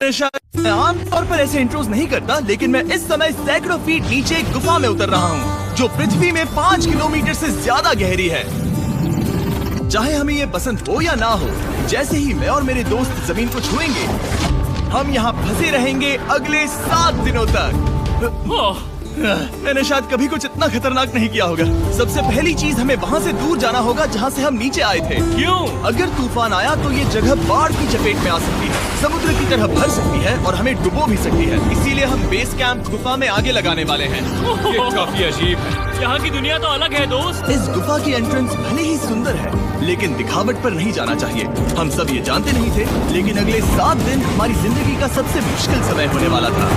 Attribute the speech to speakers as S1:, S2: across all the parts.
S1: मैं आमतौर पर ऐसे इंट्रोज नहीं करता, लेकिन मैं इस समय सैकड़ों फीट नीचे एक गुफा में उतर रहा हूँ जो पृथ्वी में 5 किलोमीटर से ज्यादा गहरी है। चाहे हमें ये पसंद हो या ना हो, जैसे ही मैं और मेरे दोस्त जमीन को छुएंगे, हम यहाँ फंसे रहेंगे अगले 7 दिनों तक। मैंने शायद कभी कुछ इतना खतरनाक नहीं किया होगा। सबसे पहली चीज, हमें वहाँ से दूर जाना होगा जहाँ से हम नीचे आए थे।
S2: क्यों?
S1: अगर तूफान आया तो ये जगह बाढ़ की चपेट में आ सकती है, समुद्र की तरह भर सकती है और हमें डुबो भी सकती है। इसीलिए हम बेस कैंप गुफा में आगे लगाने वाले हैं।
S2: ये काफी अजीब है। यहाँ की दुनिया तो अलग है दोस्त।
S1: इस गुफा की एंट्रेंस भले ही सुंदर है, लेकिन दिखावट पर नहीं जाना चाहिए। हम सब ये जानते नहीं थे, लेकिन अगले 7 दिन हमारी जिंदगी का सबसे मुश्किल समय होने वाला था।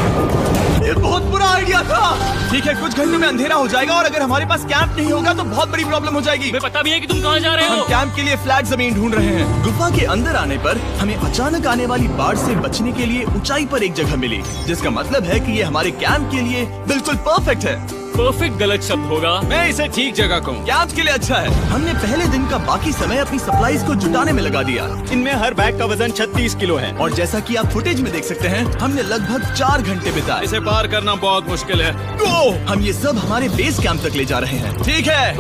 S1: ये बहुत बुरा आइडिया था। ठीक है, कुछ घंटों में अंधेरा हो जाएगा और अगर हमारे पास कैंप नहीं होगा तो बहुत बड़ी प्रॉब्लम हो जाएगी।
S2: हमें पता भी है कि तुम कहाँ जा रहे हो।
S1: हम कैंप के लिए फ्लैट जमीन ढूंढ रहे हैं। गुफा के अंदर आने पर हमें अचानक आने वाली बाढ़ से बचने के लिए ऊंचाई पर एक जगह मिली, जिसका मतलब है कि ये हमारे कैंप के लिए बिल्कुल परफेक्ट है।
S2: परफेक्ट गलत शब्द होगा। मैं इसे ठीक जगह कहूँ।
S1: कैंप के लिए अच्छा है। हमने पहले दिन का बाकी समय अपनी सप्लाईज को जुटाने में लगा दिया।
S3: इनमें हर बैग का वजन 36 किलो है।
S1: और जैसा कि आप फुटेज में देख सकते हैं, हमने लगभग 4 घंटे बिताए।
S2: इसे पार करना बहुत मुश्किल है।
S1: हम ये सब हमारे बेस कैंप तक ले जा रहे हैं। ठीक है,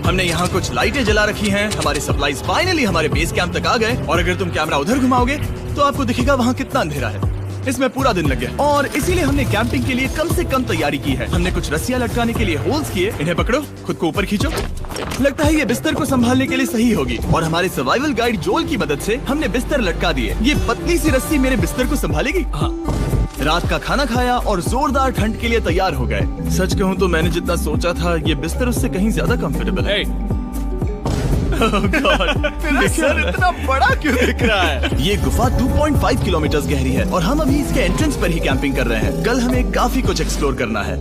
S1: हमने यहाँ कुछ लाइटें जला रखी हैं। हमारे सप्लाईज फाइनली हमारे बेस कैंप तक आ गए। और अगर तुम कैमरा उधर घुमाओगे तो आपको दिखेगा वहाँ कितना अंधेरा है। इसमें पूरा दिन लग गया और इसीलिए हमने कैंपिंग के लिए कम से कम तैयारी की है। हमने कुछ रस्सियां लटकाने के लिए होल्स किए। इन्हें पकड़ो, खुद को ऊपर खींचो। लगता है ये बिस्तर को संभालने के लिए सही होगी। और हमारे सर्वाइवल गाइड जोल की मदद से हमने बिस्तर लटका दिए। ये पतली सी रस्सी मेरे बिस्तर को संभालेगी। हाँ। रात का खाना खाया और जोरदार ठंड के लिए तैयार हो गए। सच कहूँ तो मैंने जितना सोचा था, ये बिस्तर उससे कहीं ज्यादा कंफर्टेबल है। तेरा सर इतना बड़ा क्यों दिख रहा है? ये गुफा 2.5 किलोमीटर गहरी है और हम अभी इसके एंट्रेंस पर ही कैंपिंग कर रहे हैं। कल हमें काफी कुछ एक्सप्लोर करना है।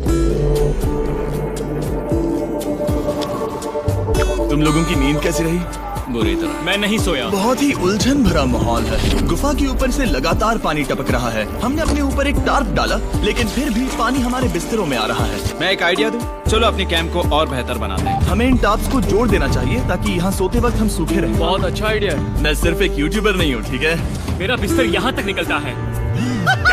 S1: तुम लोगों की नींद कैसी रही?
S2: बुरी तरह। मैं नहीं सोया।
S1: बहुत ही उलझन भरा माहौल है। गुफा के ऊपर से लगातार पानी टपक रहा है। हमने अपने ऊपर एक टार्प डाला, लेकिन फिर भी पानी हमारे बिस्तरों में आ रहा है।
S3: मैं एक आइडिया दूं? चलो अपने कैंप को और बेहतर बनाते हैं।
S1: हमें इन टार्प्स को जोड़ देना चाहिए ताकि यहाँ सोते वक्त हम सूखे रहें।
S2: बहुत अच्छा आइडिया है।
S1: मैं सिर्फ एक यूट्यूबर नहीं हूँ, ठीक है?
S2: मेरा बिस्तर यहाँ तक निकलता है।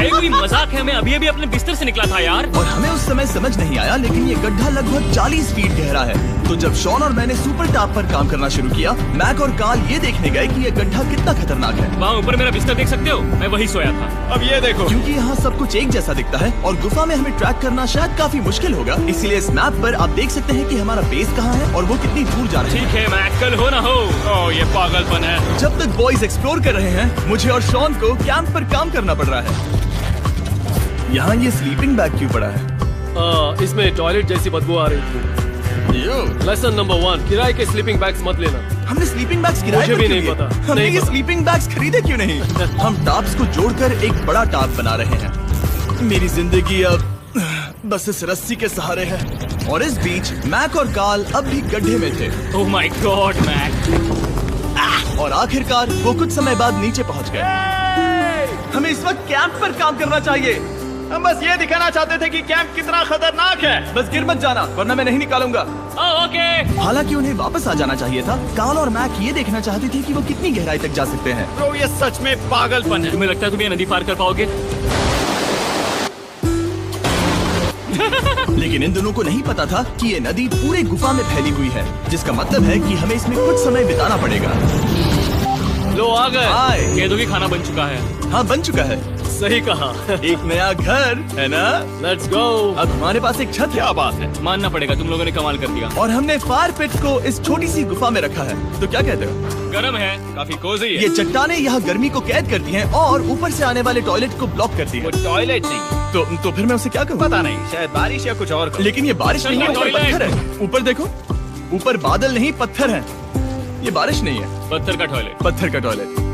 S2: कोई मजाक है? मैं अभी अभी अपने बिस्तर से निकला था यार।
S1: और हमें उस समय समझ नहीं आया, लेकिन ये गड्ढा लगभग 40 फीट गहरा है। तो जब शॉन और मैंने सुपर टॉप पर काम करना शुरू किया, मैक और कार्ल ये देखने गए कि ये गड्ढा कितना खतरनाक है।
S2: वहाँ ऊपर मेरा बिस्तर देख सकते हो? मैं वही सोया था।
S3: अब ये देखो,
S1: क्योंकि यहाँ सब कुछ एक जैसा दिखता है और गुफा में हमें ट्रैक करना शायद काफी मुश्किल होगा, इसलिए इस मैप पर आप देख सकते हैं कि हमारा बेस कहाँ है और वो कितनी दूर जा रहे हैं।
S2: ठीक है मैक, कल हो ना हो। ओह, ये पागलपन है।
S1: जब तक बॉयज एक्सप्लोर कर रहे हैं, मुझे और शॉन को कैंप पर काम करना पड़ रहा है। यहाँ ये स्लीपिंग बैग क्यों पड़ा है?
S4: इसमें टॉयलेट जैसी बदबू आ रही थी। लेसन नंबर 1, किराए के स्लीपिंग बैग्स मत लेना।
S1: हमने स्लीपिंग बैग्स किराए
S4: मुझे
S1: पर
S4: भी
S1: क्यों
S4: नहीं
S1: लिए?
S4: पता।
S1: हमने
S4: नहीं
S1: ये
S4: पता।
S1: स्लीपिंग बैग्स खरीदे क्यों नहीं? हम टॉप्स को जोड़कर एक बड़ा टॉप बना रहे हैं। मेरी जिंदगी अब बस इस रस्सी के सहारे है। और इस बीच मैक और कार्ल अब भी गड्ढे में थे।
S2: Oh my god Mac.
S1: और आखिरकार वो कुछ समय बाद नीचे पहुंच गए। हमें इस वक्त कैंप पर काम करना चाहिए।
S3: हम बस ये दिखाना चाहते थे कि कैंप कितना खतरनाक है।
S1: बस गिर मत जाना, वरना मैं नहीं निकालूंगा।
S2: ओके।
S1: हालांकि उन्हें वापस आ जाना चाहिए था। कार्ल और मैक ये देखना चाहते थे कि वो कितनी गहराई तक जा सकते हैं।
S3: ब्रो, ये सच में पागलपन है।
S2: तुम्हें लगता है तुम ये नदी पार कर पाओगे?
S1: लेकिन इन दोनों को नहीं पता था कि ये नदी पूरे गुफा में फैली हुई है, जिसका मतलब है कि हमें इसमें कुछ समय बिताना पड़ेगा।
S2: लो आ गए।
S1: हाय।
S2: कह दो कि खाना बन चुका है।
S1: हाँ, बन चुका है।
S4: सही कहा।
S1: एक नया घर है ना?
S4: Let's go.
S1: अब हमारे पास एक छत है।
S3: क्या बात है।
S2: मानना पड़ेगा, तुम लोगों ने कमाल कर दिया।
S1: और हमने फायर पिट को इस छोटी सी गुफा में रखा है। तो क्या कहते हो?
S2: गर्म है, काफी कोजी है।
S1: ये चट्टानें यहाँ गर्मी को कैद करती हैं और ऊपर से आने वाले टॉयलेट को ब्लॉक करती
S3: वो
S1: है।
S3: टॉयलेट नहीं,
S1: तो फिर मैं उसे क्या कहूँ?
S3: पता नहीं, शायद बारिश या कुछ और।
S1: लेकिन ये बारिश नहीं है, ऊपर
S2: टॉयलेट।
S1: पत्थर है। ऊपर देखो, ऊपर बादल नहीं पत्थर है। ये बारिश नहीं है,
S2: पत्थर का टॉयलेट।
S1: पत्थर का टॉयलेट।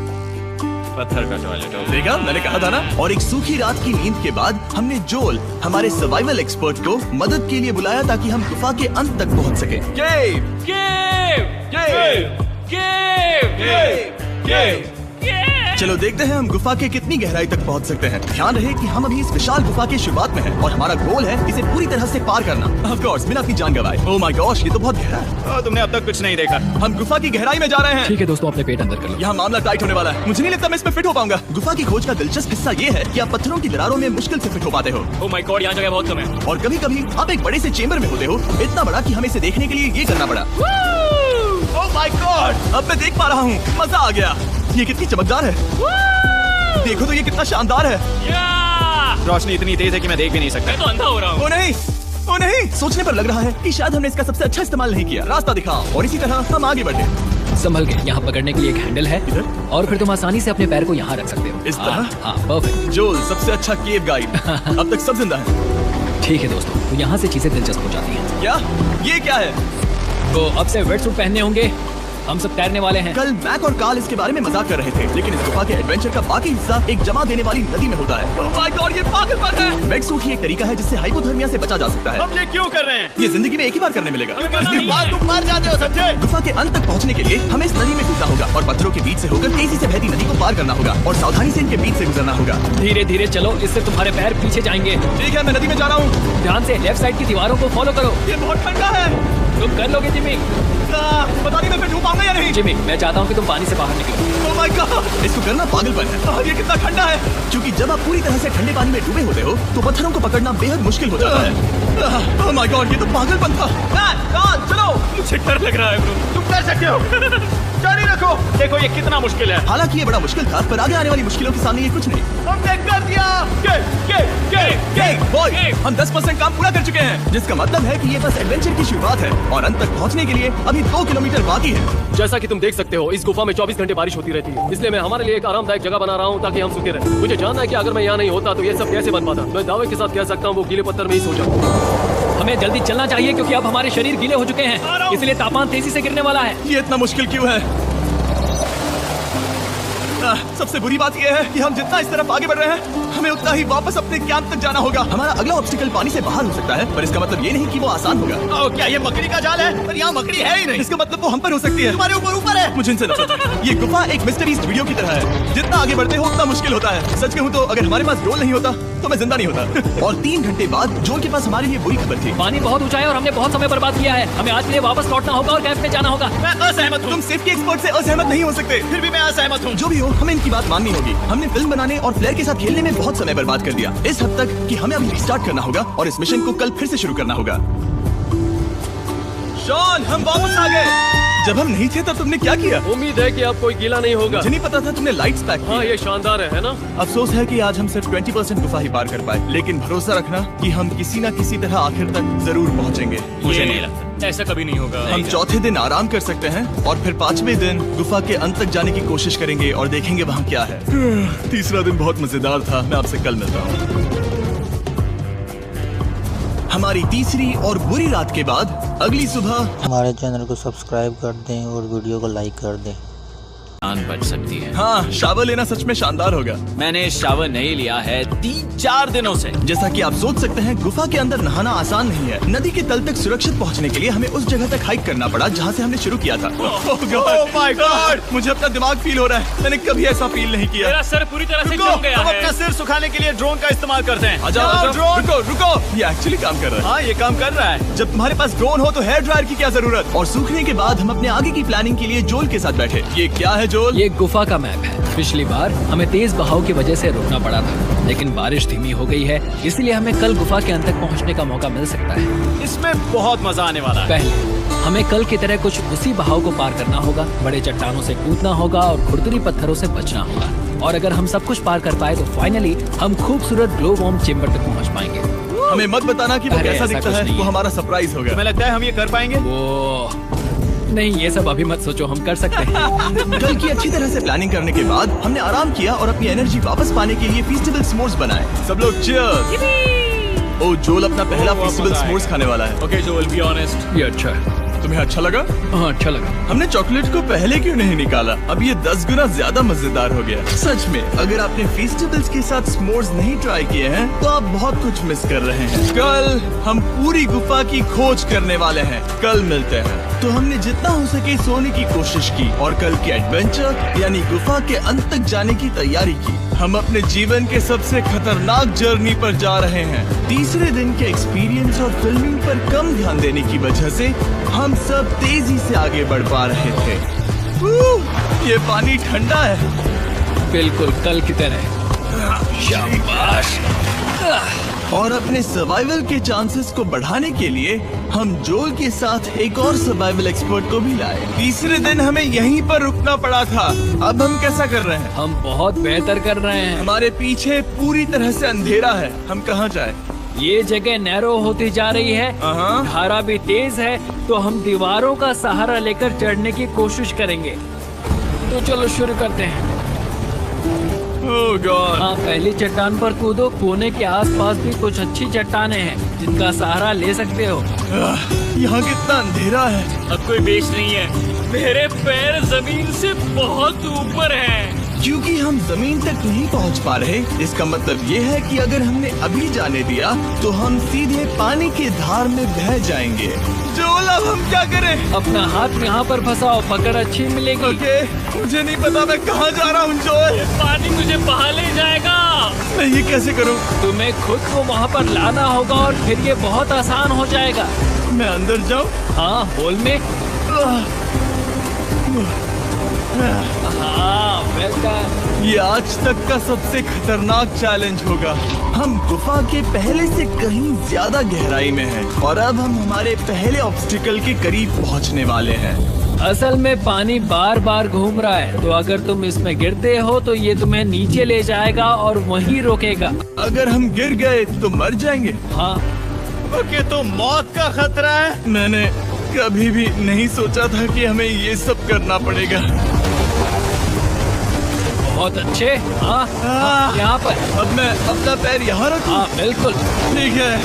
S3: पत्थर का टॉयलेट।
S1: देखा, मैंने कहा था ना। और एक सूखी रात की नींद के बाद हमने जोल, हमारे सर्वाइवल एक्सपर्ट को मदद के लिए बुलाया ताकि हम गुफा के अंत तक पहुंच सके। केव!
S2: केव!
S1: केव!
S2: केव!
S1: केव! केव!
S2: केव!
S1: चलो देखते हैं हम गुफा के कितनी गहराई तक पहुंच सकते हैं। ध्यान रहे कि हम अभी इस विशाल गुफा की शुरुआत में हैं और हमारा गोल है इसे पूरी तरह से पार करना। ऑफ कोर्स बिना अपनी जान गंवाए। ओह माय गॉश, ये तो बहुत गहरा है।
S3: तुमने अब तक कुछ नहीं देखा।
S1: हम गुफा की गहराई में जा रहे हैं।
S5: ठीक है दोस्तों, अपने पेट अंदर कर लो।
S1: यहाँ मामला टाइट होने वाला है। मुझे नहीं लगता मैं इसमें फिट हो पाऊंगा। गुफा की खोज का दिलचस्प हिस्सा ये है कि आप पत्थरों की दरारों में मुश्किल से फिट हो पाते हो।
S2: ओह माय गॉड, यहाँ जगह बहुत कम है।
S1: और कभी कभी आप एक बड़े से चेंबर में होते हो, इतना बड़ा कि हमें इसे देखने के लिए ये करना पड़ा।
S3: ओह माय गॉड,
S1: अब मैं देख पा रहा हूँ, मजा आ गया। ये कितनी चमकदार है। देखो तो ये कितना शानदार है।
S3: रोशनी इतनी तेज है कि मैं देख भी नहीं सकता।
S2: मैं तो अंधा हो रहा हूँ।
S1: ओ नहीं, ओ नहीं, सोचने पर लग रहा है कि शायद हमने इसका सबसे अच्छा इस्तेमाल नहीं किया। रास्ता दिखाओ और इसी तरह हम आगे बढ़े।
S5: संभल के, यहाँ पकड़ने के लिए एक हैंडल है
S1: इधर?
S5: और फिर तुम आसानी से अपने पैर को यहाँ रख सकते हो।
S1: इस तरह?
S5: हाँ, परफेक्ट।
S1: जोल सबसे अच्छा केव गाइड। अब तक सब जिंदा है।
S5: ठीक है दोस्तों, तो यहाँ से चीजें दिलचस्प हो जाती हैं।
S1: क्या ये क्या है?
S5: तो अब से वेट सूट पहनने होंगे, हम सब तैरने वाले हैं।
S1: कल मैक और कार्ल इसके बारे में मजाक कर रहे थे, लेकिन इस गुफा के एडवेंचर का बाकी हिस्सा एक जमा देने वाली नदी में होता है। ओह माय गॉड, ये पागलपन है। वेट सूट ही एक तरीका है जिससे हाइपोथर्मिया से बचा जा सकता है।
S3: हम ये क्यों कर रहे हैं?
S1: ये जिंदगी में एक ही बार करने मिलेगा।
S3: इसके बाद तुम मर जाते हो समझे?
S1: गुफा के अंत तक पहुंचने के लिए हमें इस नदी में कूदना होगा और पत्थरों के बीच से होकर तेजी से बहती नदी को पार करना होगा और सावधानी से इनके बीच से गुजरना होगा।
S5: धीरे धीरे चलो, इससे तुम्हारे पैर पीछे जाएंगे।
S1: ठीक है, मैं नदी में जा रहा हूँ।
S5: ध्यान से लेफ्ट साइड की दीवारों को फॉलो करो।
S1: ये बहुत ठंडा है।
S5: तुम कर लोगे जिमी।
S1: पता नहीं मैं फिर डूब पाऊंगा या नहीं।
S5: जिमी, मैं चाहता हूँ कि तुम पानी से बाहर निकलो।
S1: ओह माय गॉड, इसको करना पागलपन है। और ये कितना ठंडा है, क्योंकि जब आप पूरी तरह से ठंडे पानी में डूबे होते हो तो पत्थरों को पकड़ना बेहद मुश्किल हो जाता है। ओह माय गॉड, ये तो पागलपन था। चलो,
S2: मुझे डर लग रहा है ब्रो।
S3: तुम कर सकते हो। जारी रखो। देखो ये कितना मुश्किल है।
S1: हालांकि ये बड़ा मुश्किल था, पर आगे आने वाली मुश्किलों के सामने ये कुछ नहीं।
S3: हमने कर दिया।
S1: बॉय, हम 10% काम पूरा कर चुके हैं, जिसका मतलब है कि ये बस एडवेंचर की शुरुआत है और अंत तक पहुंचने के लिए अभी 2 किलोमीटर बाकी है।
S4: जैसा कि तुम देख सकते हो, इस गुफा में 24 घंटे बारिश होती रहती है, इसलिए मैं हमारे लिए एक आरामदायक जगह बना रहा हूँ ताकि हम सोते रहें। मुझे जानना है कि अगर मैं यहाँ नहीं होता तो ये सब कैसे बन पाता। मैं दावे के साथ कह सकता हूँ वो गीले पत्थर में ही सो जाता।
S5: हमें जल्दी चलना चाहिए क्योंकि अब हमारे शरीर गीले हो चुके हैं, इसलिए तापमान तेजी से गिरने वाला है।
S1: ये इतना मुश्किल क्यों है? सबसे बुरी बात यह है कि हम जितना इस तरफ आगे बढ़ रहे हैं, हमें उतना ही वापस अपने कैंप तक जाना होगा। हमारा अगला ऑब्स्टिकल पानी से बाहर हो सकता है, पर इसका मतलब ये नहीं कि वो आसान होगा।
S3: क्या ये मकड़ी का जाल है? पर यहाँ मकड़ी है ही नहीं।
S1: इसका मतलब वो हम पर हो सकती है।
S3: तुम्हारे ऊपर है।
S1: मुझे इनसे नफरत है। ये गुफा एक मिस्टर बीस्ट वीडियो की तरह है, जितना आगे बढ़ते हो उतना मुश्किल होता है। सच कहूँ तो अगर हमारे पास रोल नहीं होता तो मैं जिंदा नहीं होता। और 3 घंटे बाद जोल के पास हमारे लिए बुरी खबर थी।
S5: पानी बहुत ऊंचा है और हमने बहुत समय बर्बाद किया है। हमें आज के लिए वापस लौटना होगा और कैंप में जाना होगा।
S3: मैं असहमत हूँ।
S1: तुम सेफ्टी एक्सपर्ट से असहमत नहीं हो सकते।
S3: फिर भी मैं असहमत हूँ।
S1: जो भी हो, हमें इनकी बात माननी होगी। हमने फिल्म बनाने और फ्लेयर के साथ खेलने में बहुत समय बर्बाद कर दिया, इस हद तक कि हमें अभी रिस्टार्ट करना होगा और इस मिशन को कल फिर से शुरू करना होगा। शॉन, हम वापस आ गए। जब हम नहीं थे तब तुमने क्या किया?
S4: उम्मीद है कि अब कोई गीला नहीं होगा।
S1: मुझे नहीं पता था तुमने लाइट्स पैक की।
S4: हाँ, ये शानदार है ना?
S1: अफसोस है कि आज हम सिर्फ 20% गुफा ही पार कर पाए, लेकिन भरोसा रखना कि हम किसी न किसी तरह आखिर तक जरूर पहुंचेंगे।
S2: मुझे नहीं लगता, ऐसा कभी नहीं होगा।
S1: हम चौथे दिन आराम कर सकते हैं और फिर 5वें दिन गुफा के अंत तक जाने की कोशिश करेंगे और देखेंगे वहाँ क्या है। तीसरा दिन बहुत मजेदार था। मैं आपसे कल मिलता हूँ। हमारी तीसरी और बुरी रात के बाद अगली सुबह
S6: हमारे चैनल को सब्सक्राइब कर दें और वीडियो को लाइक कर दें।
S7: जान बच सकती है।
S1: हाँ, शावर लेना सच में शानदार होगा।
S7: मैंने शावर नहीं लिया है 3-4 दिनों से।
S1: जैसा कि आप सोच सकते हैं, गुफा के अंदर नहाना आसान नहीं है। नदी के तल तक सुरक्षित पहुंचने के लिए हमें उस जगह तक हाइक करना पड़ा जहां से हमने शुरू किया था।
S3: Oh my God!
S1: मुझे अपना दिमाग फील हो रहा है। मैंने कभी ऐसा फील नहीं किया।
S2: मेरा सर पूरी तरह से जम गया
S3: हम
S2: है।
S3: अपना सिर सुखाने के लिए ड्रोन का इस्तेमाल करते हैं।
S1: जाओ,
S3: ड्रोन।
S1: रुको रुको, ये एक्चुअली काम कर रहा है।
S3: हाँ, ये काम कर रहा है।
S1: जब तुम्हारे पास ड्रोन हो तो हेयर ड्रायर की क्या जरूरत। और सूखने के बाद हम अपने आगे की प्लानिंग के लिए जोल के साथ बैठे। ये क्या है जोल?
S5: ये गुफा का मैप है। पिछली बार हमें तेज बहाव की वजह से रुकना पड़ा था, लेकिन बारिश धीमी हो गई है, इसलिए हमें कल गुफा के अंत तक पहुंचने का मौका मिल सकता है।
S3: इसमें बहुत मजा आने वाला है।
S5: पहले हमें कल की तरह कुछ उसी बहाव को पार करना होगा, बड़े चट्टानों से कूदना होगा और खुरदुरी पत्थरों से बचना होगा। और अगर हम सब कुछ पार कर पाए तो फाइनली हम खूबसूरत ग्लो वॉर्म चेम्बर तक पहुंच पाएंगे।
S1: हमें मत बताना कि वो
S5: अरे,
S1: कैसा
S5: ऐसा
S1: दिखता
S5: कुछ
S1: है।
S5: नहीं
S1: वो
S5: है।
S1: हमारा सरप्राइज होगा।
S3: तुम्हें लगता है हम ये कर पाएंगे?
S5: नहीं, ये सब अभी मत सोचो, हम कर सकते हैं।
S1: कल की अच्छी तरह से प्लानिंग करने के बाद हमने आराम किया और अपनी एनर्जी वापस पाने के लिए फीस्टेबल s'mores बनाए। सब लोग चीयर्स। ओ, जोल अपना पहला
S2: वो
S1: फीस्टेबल
S2: मजा
S1: s'mores
S2: आएगा।
S1: खाने वाला है।
S2: ओके जोल, बी ऑनेस्ट।
S5: ये अच्छा है।
S1: तुम्हें अच्छा लगा?
S5: हाँ, अच्छा लगा।
S1: हमने चॉकलेट को पहले क्यों नहीं निकाला? अब ये 10 गुना ज्यादा मजेदार हो गया। सच में, अगर आपने फेस्टिवल्स के साथ s'mores नहीं ट्राई किए हैं तो आप बहुत कुछ मिस कर रहे हैं। कल हम पूरी गुफा की खोज करने वाले हैं। कल मिलते हैं। तो हमने जितना हो सके सोने की कोशिश की और कल की एडवेंचर यानी गुफा के अंत तक जाने की तैयारी की। हम अपने जीवन के सबसे खतरनाक जर्नी पर जा रहे हैं। तीसरे दिन के एक्सपीरियंस और फिल्मिंग पर कम ध्यान देने की वजह से हम सब तेजी से आगे बढ़ पा रहे थे। ये पानी ठंडा है।
S5: बिल्कुल कल की तरह। शाबाश।
S1: और अपने सर्वाइवल के चांसेस को बढ़ाने के लिए हम जोल के साथ एक और सर्वाइवल एक्सपर्ट को भी लाए। तीसरे दिन हमें यहीं पर रुकना पड़ा था। अब हम कैसा कर रहे हैं?
S5: हम बहुत बेहतर कर रहे हैं।
S1: हमारे पीछे पूरी तरह से अंधेरा है। हम कहाँ जाए?
S5: ये जगह नैरो होती जा रही है। धारा भी तेज है, तो हम दीवारों का सहारा लेकर चढ़ने की कोशिश करेंगे। तो चलो शुरू करते हैं।
S1: Oh God!
S5: हाँ, पहली चट्टान पर कूदो। कोने के आसपास भी कुछ अच्छी चट्टानें हैं जिनका सहारा ले सकते हो।
S1: यहाँ कितना अंधेरा है।
S2: अब कोई बेच नहीं है। मेरे पैर जमीन से बहुत ऊपर हैं।
S1: क्योंकि हम जमीन तक नहीं पहुंच पा रहे, इसका मतलब ये है कि अगर हमने अभी जाने दिया तो हम सीधे पानी के धार में बह जाएंगे। जोल, अब हम क्या करें?
S5: अपना हाथ यहाँ पर फंसाओ, पकड़ अच्छी मिलेगी।
S1: ओके, मुझे नहीं पता मैं कहाँ जा रहा हूँ जोल।
S2: पानी मुझे बहा ले जाएगा।
S1: मैं ये कैसे करूँ?
S5: तुम्हें खुद को वहाँ पर लाना होगा और फिर ये बहुत आसान हो जाएगा।
S1: मैं अंदर जाऊँ?
S5: हाँ, होल में। हाँ, वेलकम।
S1: ये आज तक का सबसे खतरनाक चैलेंज होगा। हम गुफा के पहले से कहीं ज्यादा गहराई में हैं और अब हम हमारे पहले ऑब्स्टिकल के करीब पहुंचने वाले हैं।
S5: असल में पानी बार बार घूम रहा है, तो अगर तुम इसमें गिरते हो तो ये तुम्हें नीचे ले जाएगा और वहीं रोकेगा।
S1: अगर हम गिर गए तो मर जाएंगे।
S5: हाँ,
S3: ओके, तो मौत का खतरा है।
S1: मैंने कभी भी नहीं सोचा था कि हमें ये सब करना पड़ेगा।
S5: बहुत अच्छे। हाँ, यहाँ पर।
S1: अब मैं अपना पैर यहाँ रखूं?
S5: हाँ, बिल्कुल
S1: ठीक है।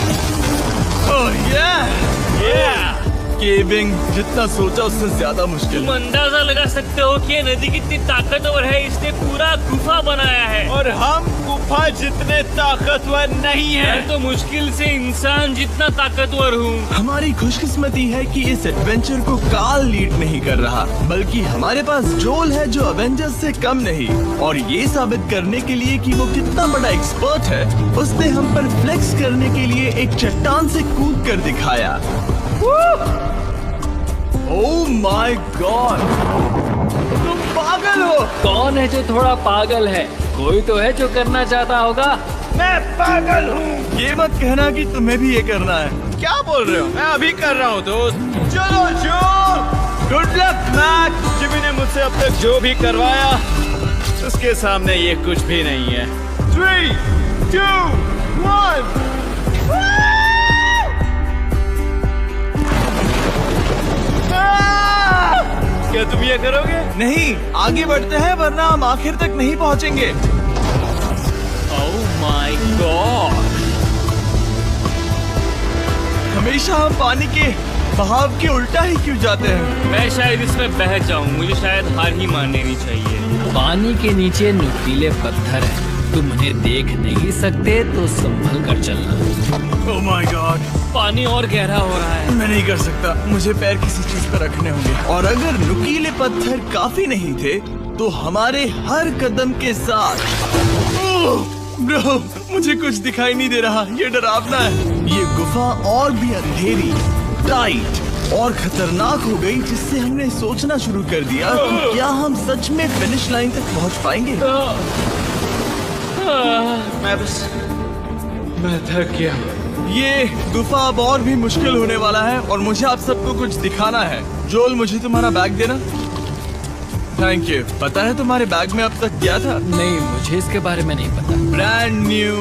S1: ओह yeah! केविंग जितना सोचा उससे ज्यादा मुश्किल।
S2: तुम अंदाजा लगा सकते हो कि ये नदी कितनी ताकतवर है। इसने पूरा गुफा बनाया है
S3: और हम गुफा जितने ताकतवर नहीं है।
S2: मैं तो मुश्किल से इंसान जितना ताकतवर हूँ।
S1: हमारी खुशकिस्मती है कि इस एडवेंचर को काल लीड नहीं कर रहा, बल्कि हमारे पास जोल है जो अवेंजर्स से कम नहीं। और ये साबित करने के लिए कि वो कितना बड़ा एक्सपर्ट है, उसने हम पर फ्लेक्स करने के लिए एक चट्टान से कूद कर दिखाया। ओह माय गॉड! तुम पागल हो।
S5: कौन है जो थोड़ा पागल है? कोई तो है जो करना चाहता होगा।
S3: मैं पागल हूँ।
S1: ये मत कहना कि तुम्हें भी ये करना है।
S3: क्या बोल रहे हो? मैं अभी कर रहा हूँ दोस्त। चलो जो गुड लक मैच। जिमी ने मुझसे अब तक जो भी करवाया उसके सामने ये कुछ भी नहीं है। 3, 2, 1। क्या तुम ये करोगे?
S1: नहीं, आगे बढ़ते हैं वरना हम आखिर तक नहीं पहुंचेंगे।
S2: ओह माय गॉड!
S1: हमेशा हम पानी के बहाव के उल्टा ही क्यों जाते हैं?
S2: मैं शायद इसमें बह जाऊं। मुझे शायद हार ही मान लेनी चाहिए।
S5: पानी के नीचे नुकीले पत्थर हैं। तुम उन्हें देख नहीं सकते तो संभल कर चलना।
S1: ओह माय गॉड!
S2: पानी और गहरा हो रहा है।
S1: मैं नहीं कर सकता। मुझे पैर किसी चीज पर रखने होंगे। और अगर नुकीले पत्थर काफी नहीं थे तो हमारे हर कदम के साथ ब्रो, मुझे कुछ दिखाई नहीं दे रहा। ये डरावना है। ये गुफा और भी अंधेरी, टाइट और खतरनाक हो गई, जिससे हमने सोचना शुरू कर दिया कि क्या हम सच में फिनिश लाइन तक पहुंच पाएंगे।
S3: मैं थक गया।
S1: ये गुफा अब और भी मुश्किल होने वाला है और मुझे आप सबको कुछ दिखाना है। जोल, मुझे तुम्हारा बैग देना। Thank you. पता है तुम्हारे बैग में अब तक क्या था?
S5: नहीं, मुझे इसके बारे में नहीं पता।
S1: Brand new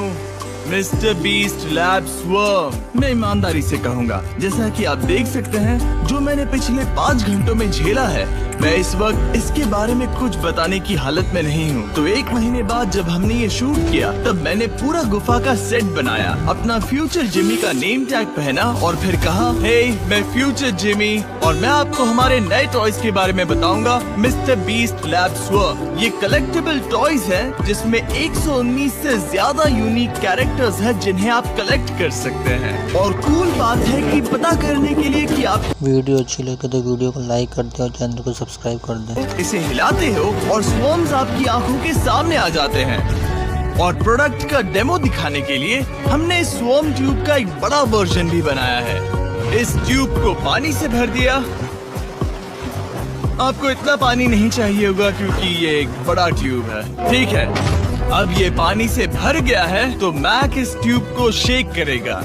S1: mister beast labs worm. मैं ईमानदारी से कहूँगा, जैसा कि आप देख सकते हैं, जो मैंने पिछले 5 घंटों में झेला है मैं इस वक्त इसके बारे में कुछ बताने की हालत में नहीं हूँ। तो 1 महीने बाद जब हमने ये शूट किया तब मैंने पूरा गुफा का सेट बनाया, अपना फ्यूचर जिमी का नेम टैग पहना और फिर कहा, हे मैं फ्यूचर जिमी और मैं आपको हमारे नए टॉयज के बारे में बताऊंगा, मिस्टर बीस्ट लैब स्वर्म। ये कलेक्टेबल टॉयज हैं जिसमें 119 से ज्यादा यूनिक कैरेक्टर्स हैं जिन्हें आप कलेक्ट कर सकते हैं। और कूल बात है कि पता करने के लिए कि आप
S6: वीडियो अच्छी लगे तो वीडियो को लाइक कर दें और चैनल को सब्सक्राइब कर दें।
S1: इसे हिलाते हो और स्वॉर्म्स आपकी आंखों के सामने आ जाते हैं। और प्रोडक्ट का डेमो दिखाने के लिए हमने इस स्वॉर्म ट्यूब का एक बड़ा वर्जन भी बनाया है। इस ट्यूब को पानी से भर दिया। आपको इतना पानी नहीं चाहिए होगा क्योंकि ये एक बड़ा ट्यूब है, ठीक है। अब ये पानी से भर गया है तो मैक इस ट्यूब को शेक करेगा।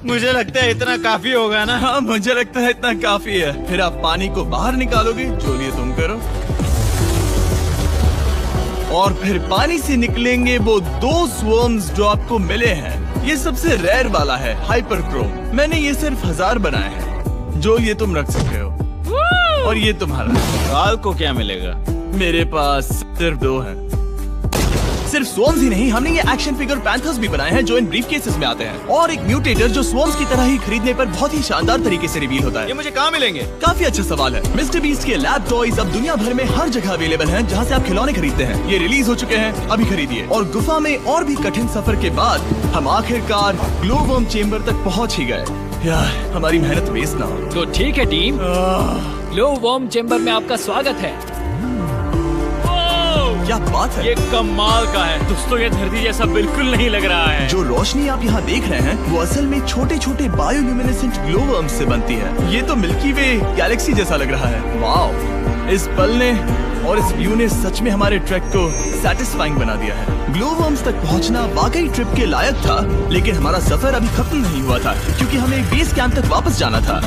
S3: मुझे लगता है इतना काफी होगा ना।
S1: हाँ, मुझे लगता है इतना काफी है। फिर आप पानी को बाहर निकालोगे, जो लिए तुम करो। और फिर पानी से निकलेंगे वो 2 स्वॉर्म्स जो आपको मिले हैं। ये सबसे रेयर वाला है, हाइपर क्रोम। मैंने ये सिर्फ 1000 बनाए हैं। जो ये तुम रख सकते हो और ये तुम्हारा।
S3: काल को क्या मिलेगा?
S1: मेरे पास सिर्फ 2 हैं। सिर्फ स्वॉर्म्स ही नहीं, हमने ये एक्शन फिगर पैंथर्स भी बनाए हैं जो इन ब्रीफकेसेस में आते हैं। और एक म्यूटेटर जो स्वॉर्म्स की तरह ही खरीदने पर बहुत ही शानदार तरीके से रिवील होता है।
S3: ये मुझे कहाँ मिलेंगे?
S1: काफी अच्छा सवाल है। मिस्टर बीस्ट के लैब टॉयज अब दुनिया भर में हर जगह अवेलेबल हैं जहां से आप खिलौने खरीदते हैं। ये रिलीज हो चुके हैं, अभी खरीदिए। और गुफा में और भी कठिन सफर के बाद हम आखिरकार ग्लो वर्म चेम्बर तक पहुंच ही गए। यार, हमारी मेहनत वेस्ट ना हो।
S5: तो ठीक है टीम, ग्लो वर्म चेम्बर में आपका स्वागत है।
S1: क्या बात है,
S3: ये कमाल का है।
S2: दोस्तों ये धरती जैसा बिल्कुल नहीं लग रहा है।
S1: जो रोशनी आप यहाँ देख रहे हैं वो असल में छोटे छोटे बायोल्यूमिनेसेंट ग्लो वर्म्स से बनती है। ये तो मिल्की वे गैलेक्सी जैसा लग रहा है। वाओ, इस पल ने और इस व्यू ने सच में हमारे ट्रैक को सैटिस्फाइंग बना दिया है। ग्लो वर्म्स तक पहुँचना वाकई ट्रिप के लायक था, लेकिन हमारा सफर अभी खत्म नहीं हुआ था क्योंकि हमें बेस कैंप तक वापस जाना था।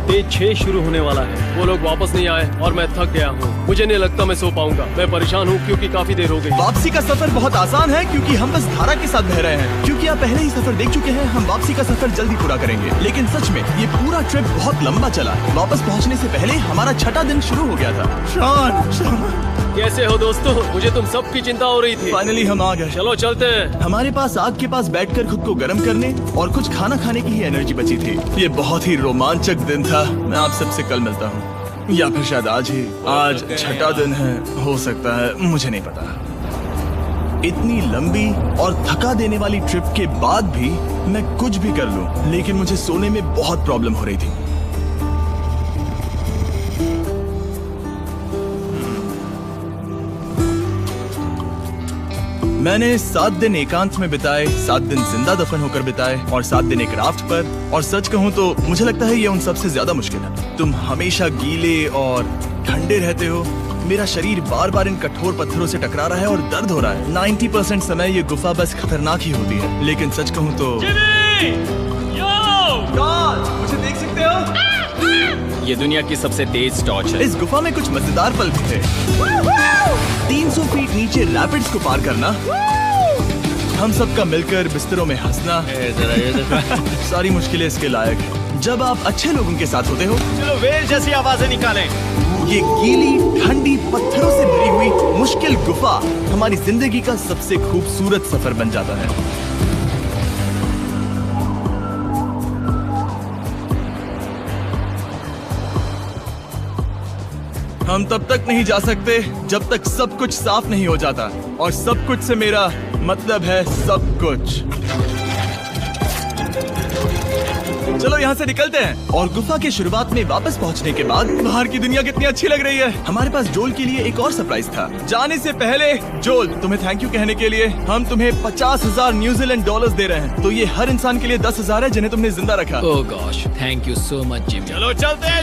S4: डे 6 शुरू होने वाला है। वो लोग वापस नहीं आए और मैं थक गया हूँ। मुझे नहीं लगता मैं सो पाऊंगा। मैं परेशान हूँ क्योंकि काफी देर हो गई।
S1: वापसी का सफर बहुत आसान है क्योंकि हम बस धारा के साथ बह रहे हैं। क्योंकि आप पहले ही सफर देख चुके हैं, हम वापसी का सफर जल्दी पूरा करेंगे। लेकिन सच में ये पूरा ट्रिप बहुत लंबा चला। वापस पहुँचने से पहले हमारा 6ठा दिन शुरू हो गया था। शॉन,
S4: कैसे हो दोस्तों? मुझे तुम सबकी चिंता हो रही थी।
S1: फाइनली हम आ गए।
S4: चलो चलते हैं।
S1: हमारे पास आग के पास बैठकर खुद को गर्म करने और कुछ खाना खाने की ही एनर्जी बची थी। ये बहुत ही रोमांचक दिन था। मैं आप सबसे कल मिलता हूँ या फिर शायद आज ही। आज 6ठा दिन है, हो सकता है, मुझे नहीं पता। इतनी लंबी और थका देने वाली ट्रिप के बाद भी मैं कुछ भी कर लूं, लेकिन मुझे सोने में बहुत प्रॉब्लम हो रही थी। मैंने 7 दिन एकांत में बिताए, 7 दिन जिंदा दफन होकर बिताए और 7 दिन एक राफ्ट पर। और सच कहूँ तो मुझे लगता है ये उन सबसे ज्यादा मुश्किल है। तुम हमेशा गीले और ठंडे रहते हो। मेरा शरीर बार बार इन कठोर पत्थरों से टकरा रहा है और दर्द हो रहा है। 90% समय ये गुफा बस खतरनाक ही होती है। लेकिन सच कहूँ तो मुझे देख सकते हो?
S7: ये दुनिया की सबसे तेज टॉर्च है।
S1: इस गुफा में कुछ मजेदार पल भी थे। 300 फीट नीचे रैपिड्स को पार करना, हम सबका मिलकर बिस्तरों में हंसना, सारी मुश्किलें इसके लायक है। जब आप अच्छे लोगों के साथ होते हो।
S3: चलो वेल जैसी आवाजें निकालें।
S1: ये गीली ठंडी पत्थरों से भरी हुई मुश्किल गुफा हमारी जिंदगी का सबसे खूबसूरत सफर बन जाता है। हम तब तक नहीं जा सकते जब तक सब कुछ साफ नहीं हो जाता। और सब कुछ से मेरा मतलब है सब कुछ। चलो यहाँ से निकलते हैं। और गुफा के शुरुआत में वापस पहुँचने के बाद बाहर की दुनिया कितनी अच्छी लग रही है। हमारे पास जोल के लिए एक और सरप्राइज था। जाने से पहले जोल, तुम्हें थैंक यू कहने के लिए हम तुम्हें 50,000 न्यूजीलैंड डॉलर्स दे रहे हैं। तो ये हर इंसान के लिए 10,000 है जिन्हें तुमने जिंदा रखा।
S5: Oh gosh, thank you so much Jimmy.
S3: चलो चलते हैं।